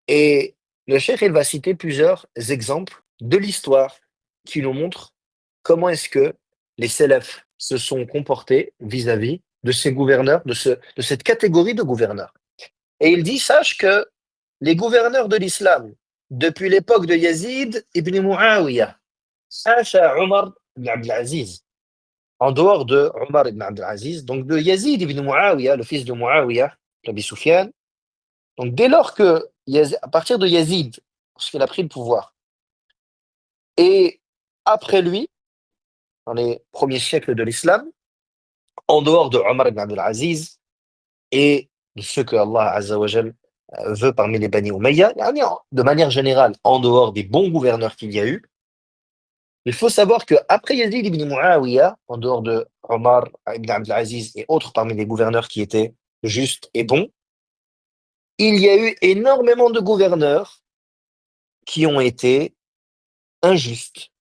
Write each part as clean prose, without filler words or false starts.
Et le cheikh, il va citer plusieurs exemples de l'histoire qui nous montrent comment est-ce que les salafs se sont comportés vis-à-vis de ces gouverneurs, de cette catégorie de gouverneurs. Et il dit, sache que les gouverneurs de l'islam, depuis l'époque de Yazid ibn Muawiyah, Sacha Omar ibn Abdelaziz, en dehors de Omar ibn Abdelaziz, donc de Yazid ibn Muawiyah, le fils de Muawiyah, Rabbi Sufyan. Donc dès lors que, à partir de Yazid, lorsqu'il a pris le pouvoir, et après lui, dans les premiers siècles de l'islam, en dehors de Omar ibn Abdelaziz et de ceux que Allah Azza wa Jal veut parmi les Bani Umayya, de manière générale, en dehors des bons gouverneurs qu'il y a eu, il faut savoir qu'après Yazid ibn Muawiyah, en dehors de Omar ibn Abdelaziz et autres parmi les gouverneurs qui étaient justes et bons, il y a eu énormément de gouverneurs qui ont été injustes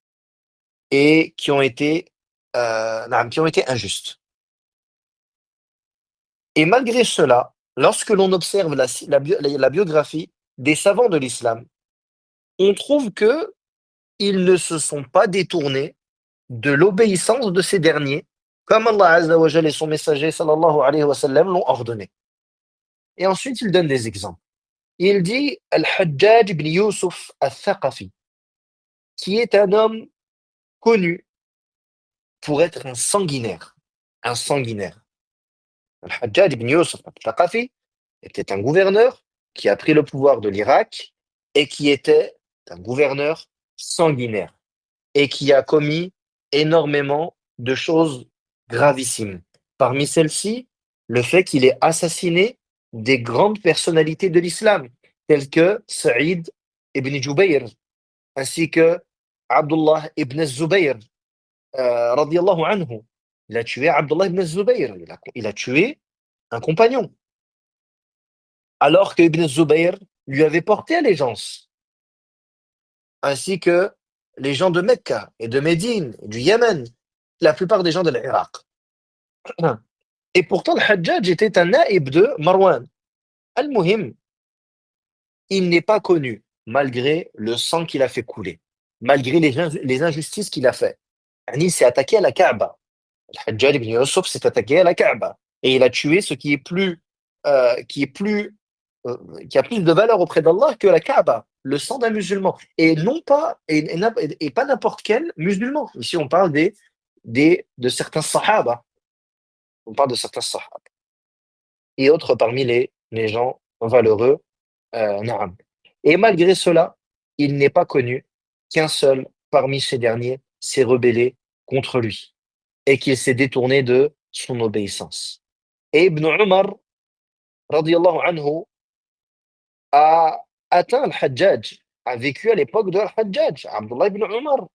et qui ont été injustes. Et malgré cela, lorsque l'on observe la biographie des savants de l'islam, on trouve que ils ne se sont pas détournés de l'obéissance de ces derniers, comme Allah Azza wa Jalla et son messager sallallahu alayhi wa sallam l'ont ordonné. Et ensuite, il donne des exemples. Il dit Al-Hajjaj ibn Yusuf al-Thaqafi, qui est un homme connu pour être un sanguinaire. Un sanguinaire. Al-Hajjaj ibn Yusuf al-Thaqafi était un gouverneur qui a pris le pouvoir de l'Irak et qui était un gouverneur sanguinaire et qui a commis énormément de choses gravissimes. Parmi celles-ci, le fait qu'il ait assassiné des grandes personnalités de l'islam, telles que Saïd ibn Jubayr, ainsi que Abdullah ibn Zubayr, radiyallahu anhu. Il a tué Abdullah ibn Zubayr, il a tué un compagnon, alors que Ibn Zubayr lui avait porté allégeance, ainsi que les gens de Mecca et de Médine, et du Yémen, la plupart des gens de l'Irak. Et pourtant, le Hajjaj était un naïb de Marwan. Al-Muhim, il n'est pas connu, malgré le sang qu'il a fait couler, malgré les injustices qu'il a fait. Il s'est attaqué à la Kaaba. Le Hajjaj ibn Yusuf s'est attaqué à la Kaaba. Et il a tué ce qui est plus, qui est plus, euh, qui a plus de valeur auprès d'Allah que la Kaaba, le sang d'un musulman. Et non pas, et pas n'importe quel musulman. Ici, on parle de certains sahaba. On parle de certains sahaba. Et autres parmi les gens valeureux. Naam. Et malgré cela, il n'est pas connu qu'un seul parmi ces derniers s'est rebellé contre lui et qu'il s'est détourné de son obéissance. Et Ibn Umar, radiyallahu anhu, a atteint Al-Hajjaj, a vécu à l'époque de Al-Hajjaj, Abdullah ibn Umar.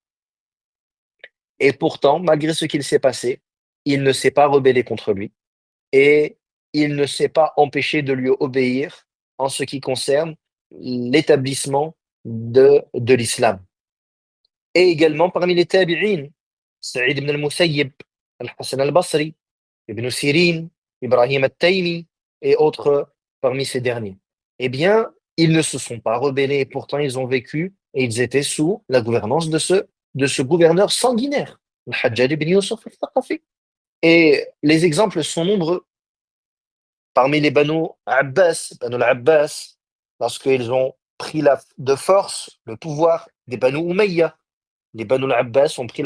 Et pourtant, malgré ce qu'il s'est passé, il ne s'est pas rebellé contre lui et il ne s'est pas empêché de lui obéir en ce qui concerne l'établissement de l'islam. Et également parmi les tabi'in, Saïd ibn al-Musayyib, Al-Hassan al-Basri, Ibn Sirin, Ibrahim al-Taymi et autres parmi ces derniers. Eh bien, ils ne se sont pas rebellés et pourtant ils ont vécu et ils étaient sous la gouvernance de ce gouverneur sanguinaire, Al-Hajjaj ibn Yusuf al-Thaqafi. Et les exemples sont nombreux. Parmi les Banu al-Abbas, lorsqu'ils ont pris de force le pouvoir des Banu Umayya, les Banu al-Abbas ont pris,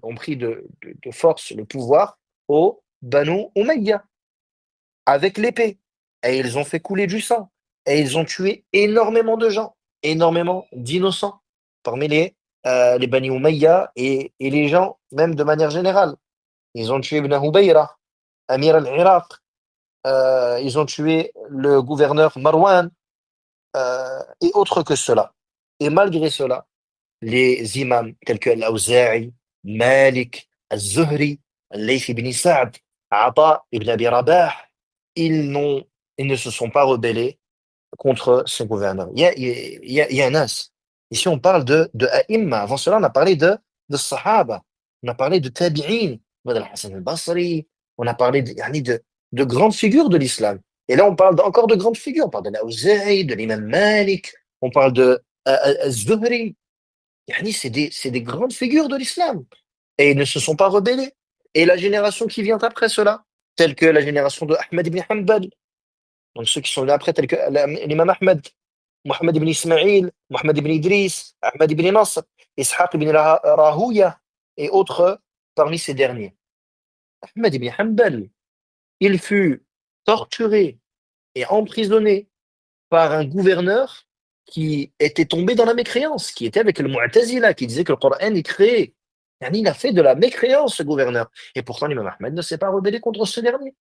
ont pris de force le pouvoir aux Banu Umayya avec l'épée. Et ils ont fait couler du sang. Et ils ont tué énormément de gens, énormément d'innocents parmi les Bani Umayya et les gens, même de manière générale. Ils ont tué Ibn Hubayra, Amir al-Iraq. Ils ont tué le gouverneur Marwan et autres que cela. Et malgré cela, les imams tels que Al-Awza'i, Malik, Al-Zuhri, Al-Layth ibn Sa'd, Ata ibn Abi Rabah, ils, n'ont, ils ne se sont pas rebellés contre ce gouverneur. Il y a un as. Ici, on parle de A'imma. Avant cela, on a parlé de Sahaba. On a parlé de Tabi'in, de Al-Hassan al-Basri. On a parlé de grandes figures de l'islam. Et là, on parle encore de grandes figures. On parle de l'Aouzaï, de l'imam Malik, on parle de Az-Zuhri. Yani, c'est des grandes figures de l'islam. Et ils ne se sont pas rebellés. Et la génération qui vient après cela, telle que la génération de Ahmed ibn Hanbal, donc ceux qui sont là après, tels que l'imam Ahmed, Mohamed ibn Ismail, Mohamed ibn Idris, Ahmed ibn Nasr, Ishaq ibn Rahouya et autres parmi ces derniers. Ahmed ibn Hanbal, il fut torturé et emprisonné par un gouverneur qui était tombé dans la mécréance, qui était avec le Mu'tazila, qui disait que le Coran est créé. Yani, il a fait de la mécréance, ce gouverneur. Et pourtant, l'imam Ahmed ne s'est pas rebellé contre ce dernier.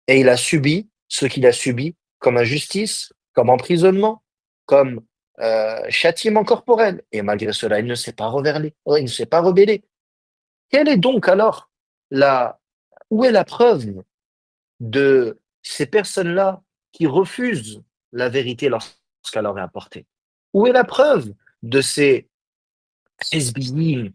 Et il a subi ce qu'il a subi comme injustice, comme emprisonnement, comme châtiment corporel. Et malgré cela, il ne s'est pas rebellé. Il ne s'est pas rebellé. Quelle est donc alors la, où est la preuve de ces personnes-là qui refusent la vérité lorsqu'elle leur est apportée? Où est la preuve de ces hizbiyyin,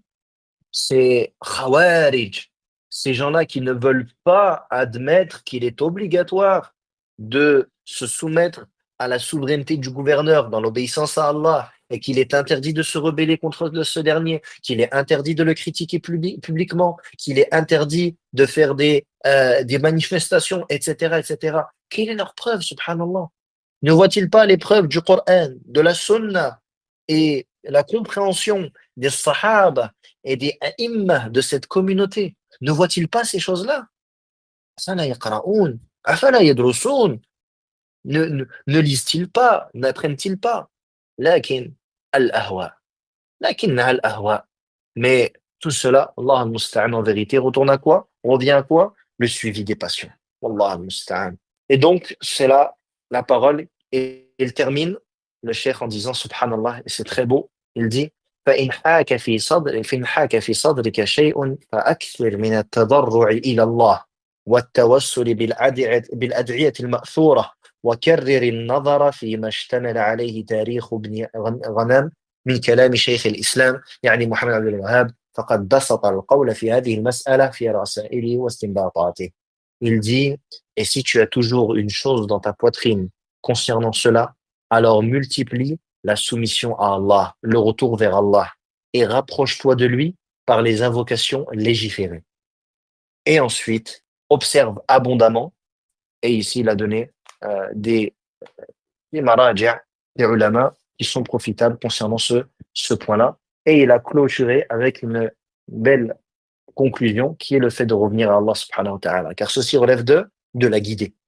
ces khawarij, ces gens-là qui ne veulent pas admettre qu'il est obligatoire de se soumettre à la souveraineté du gouverneur dans l'obéissance à Allah et qu'il est interdit de se rebeller contre ce dernier, qu'il est interdit de le critiquer publiquement, qu'il est interdit de faire des manifestations, etc., etc. Quelle est leur preuve, subhanallah? Ne voit-il pas les preuves du Coran, de la Sunna et la compréhension des Sahaba et des A'immah de cette communauté? Ne voit-il pas ces choses-là? Afala yaqra'oun, afala yadrusoun. Ne lisent-ils pas, n'apprennent-ils pas? Lakin al-ahwa, lakin al-ahwa. Mais tout cela, Allah al-Musta'an, en vérité, retourne à quoi? On revient à quoi? Le suivi des passions. Wallah al-Musta'an. Et donc, c'est là la parole. Et il termine, le cheikh, en disant, subhanallah, et c'est très beau, il dit, فإن حاك في صدر فإن حاك في صدرك شيء فأكثر من التضرع إلى الله والتوسل بالأدعية المأثورة وكرر النظر فيما اشتمل عليه تاريخ ابن غنم من كلام شيخ الإسلام يعني محمد عبد الوهاب فقد بسط القول في هذه المسألة في رسائله واستنباطاته. Il dit, et si tu as toujours une chose dans ta poitrine concernant cela, alors multiplie la soumission à Allah, le retour vers Allah, et rapproche-toi de lui par les invocations légiférées. Et ensuite, observe abondamment, et ici il a donné des maraji', des ulama qui sont profitables concernant ce point-là. Et il a clôturé avec une belle conclusion qui est le fait de revenir à Allah subhanahu wa ta'ala. Car ceci relève de la guider.